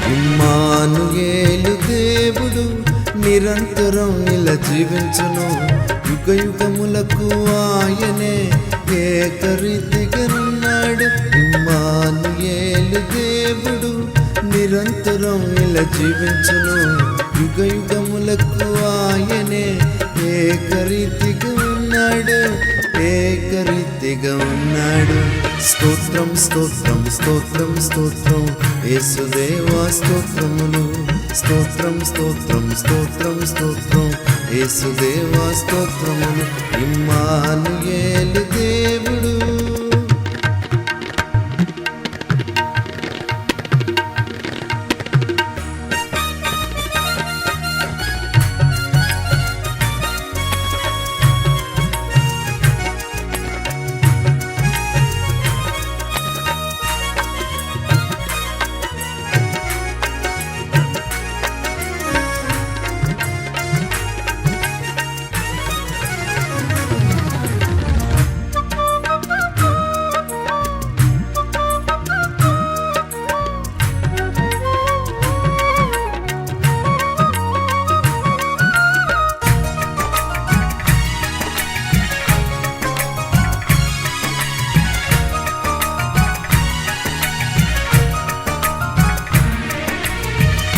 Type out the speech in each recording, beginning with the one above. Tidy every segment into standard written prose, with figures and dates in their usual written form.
ఇమ్మానుయేలు దేవుడు నిరంతరం ఇలా జీవించును, యుగ యుగములకు ఆయనే ఏకరీతిగానున్నాడు. ఇమ్మానుయేలు దేవుడు నిరంతరం ఇలా జీవించును, యుగ యుగములకు ఆయనే ఏకరీతిగా ఉన్నాడు, ఏకరీతిగా ఉన్నాడు. స్తోత్రం స్తోత్రం స్తోత్రం స్తోత్రం యేసుదేవా స్తోత్రములు, స్తోత్రం స్తోత్రం స్తోత్రం స్తోత్రం యేసుదేవా స్తోత్రములు. ఇమ్మానుయేలు దేవుడు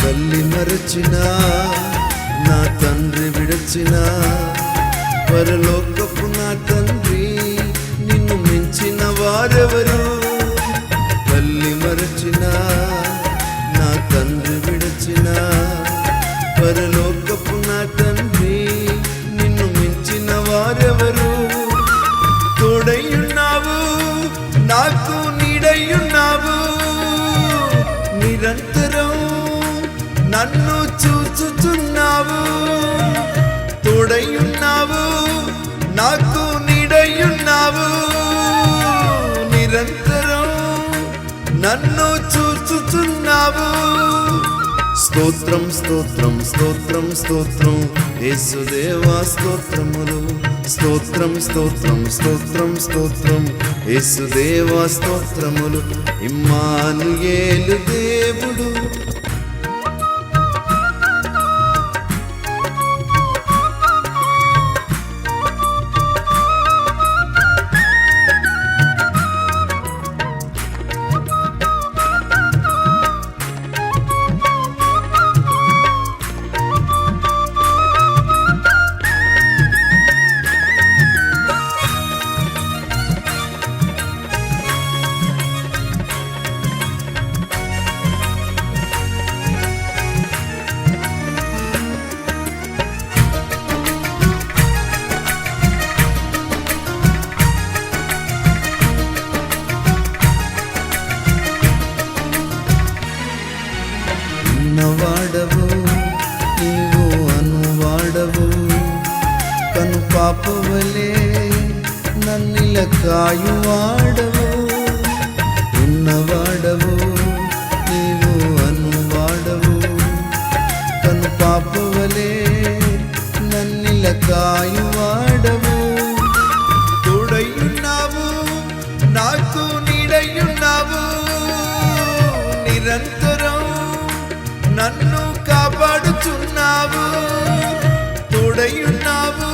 తల్లి మరచిన నా తండ్రి విడచిన పరలోకపు నా తండ్రి నిన్ను మించిన వారెవరు. తల్లి మరచిన నా తండ్రి విడచిన పరలోకపు నా తండ్రి నిన్ను మించిన వారెవరు. తోడయ్యున్నావు నాకు నీడయ్యున్నావు, నిరంతరం నన్ను చూచుచున్నావు. తోడయ్యున్నావు నాకు నీడయ్యున్నావు, నిరంతరం నన్ను చూచుచున్నావు. స్తోత్రం స్తోత్రం స్తోత్రం స్తోత్రం యేసుదేవా స్తోత్రములు, స్తోత్రం స్తోత్రం స్తోత్రం స్తోత్రం యేసుదేవా స్తోత్రములు. ఇమ్మానుయేలు దేవుడు వాడవు నీవు అనువాడవు, కను పాపవలే నన్నిల కాయువాడవు. ఉన్నవాడవు నీవు అనువాడవు, కను పాపవలే నన్నిల కాయువాడవు. తోడయ్యున్నావు నాకు నీడయ్యున్నావు, నిరంతరం నన్ను కాపాడుచున్నావు. తోడయ్యున్నావు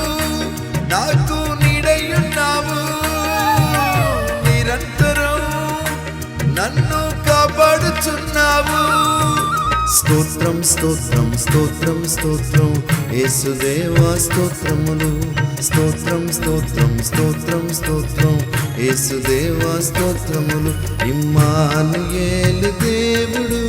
నాకు నీడయ్యున్నావు, నిరంతరం నన్ను కాపాడుచున్నావు. స్తోత్రం స్తోత్రం స్తోత్రం స్తోత్రం యేసుదేవా స్తోత్రములు, స్తోత్రం స్తోత్రం స్తోత్రం స్తోత్రం యేసుదేవా స్తోత్రములు. ఇమ్మానుయేలు దేవుడు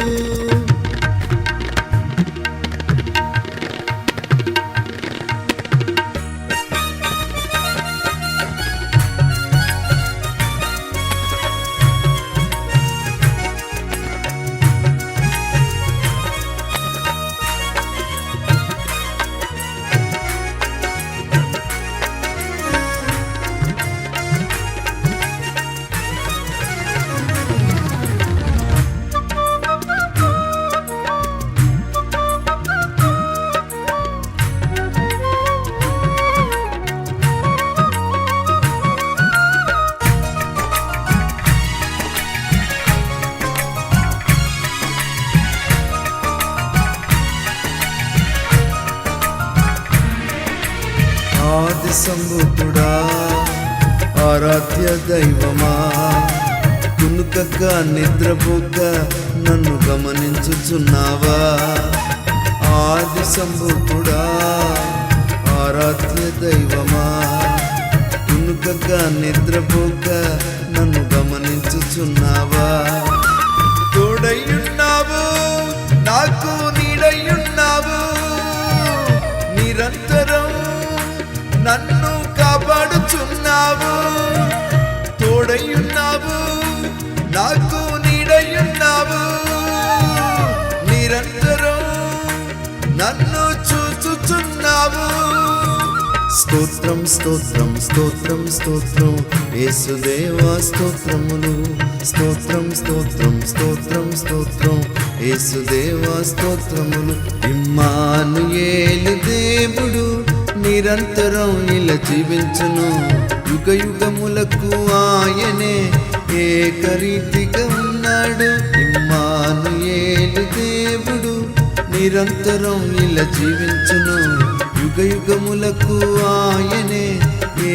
ఆది సంభూతుడా ఆరాధ్య దైవమా, కునుకక నిద్రపోక నన్ను గమనించుచున్నావా. ఆది సంభూతుడా ఆరాధ్య దైవమా, కునుకక నిద్రపోక నన్ను గమనించుచున్నావా. తోడయ్యున్నావు నాకు నీడయ్యున్నావు, నిరంతరం నన్ను కాపాడుచున్నావు. తోడయ్యున్నావు నాకు నీడయ్యున్నావు, నిరంతరం నన్ను చూచుచున్నావు. స్తోత్రం స్తోత్రం స్తోత్రం స్తోత్రం యేసుదేవా స్తోత్రములు. స్తోత్రం స్తోత్రం స్తోత్రం స్తోత్రం యేసుదేవా స్తోత్రములు. ఇమ్మానుయేలు దేవుడు నిరంతరం ఇలా జీవించును, యుగ యుగములకు ఆయనే ఏకరీతిగా ఉన్నాడు. ఇమ్మానుయేలు దేవుడు నిరంతరం ఇలా జీవించును, యుగ యుగములకు ఆయనే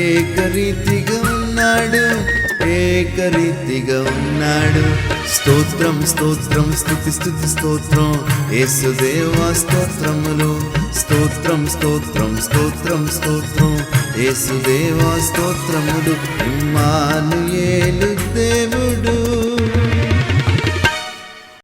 ఏకరీతిగా ఉన్నాడు, ఏకరీతిగా ఉన్నాడు. స్తోత్రం స్తోత్రం స్తుతి స్తుతి స్తోత్రం యేసుదేవా స్తోత్రములు. స్తోత్రం స్తోత్రం స్తోత్రం స్తోత్రం యేసుదేవా స్తోత్రములు. ఇమ్మానుయేలు దేవుడు.